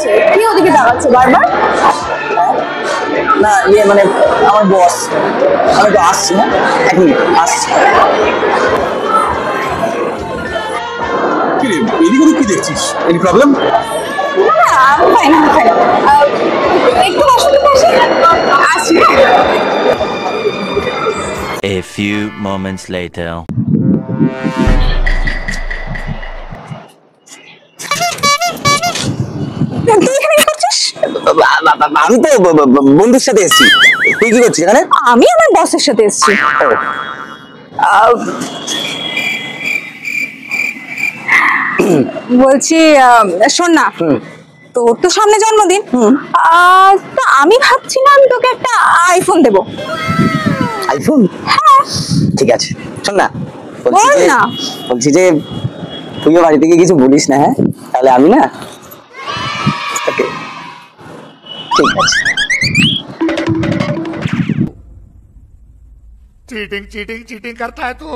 হয়েছে? কি ওদিকে তাকাচ্ছে বারবার? না ইয়ে মানে আমার বস, আমি তো আসছি। হ্যাঁ 1 মিনিট আসছি। কি রে এদিক ওদিক কি দেখছিস? Any problem? না ফাইন ফাইন। একটু বসো তো পাশে। আসছি হ্যাঁ। A few moments later. তুই এখানে কি করছিস? আমি তো বন্ধুর সাথে এসেছি। তুই কি করছিস এখানে? আমি আমার বসের সাথে এসেছি। বলছি শোন না, তোর তো সামনে জন্মদিন, তো আমি ভাবছিলাম তোকে একটা আইফোন দেবো। আইফোন? হ্যাঁ ঠিক আছে, শোন না, বল না। বলছি যে তুইও বাড়ি থেকে কিছু বলিস না, হ্যাঁ? তাহলে আমি না ওকে, ঠিক আছে। चीटिंग चीटिंग चीटिंग करता है तू।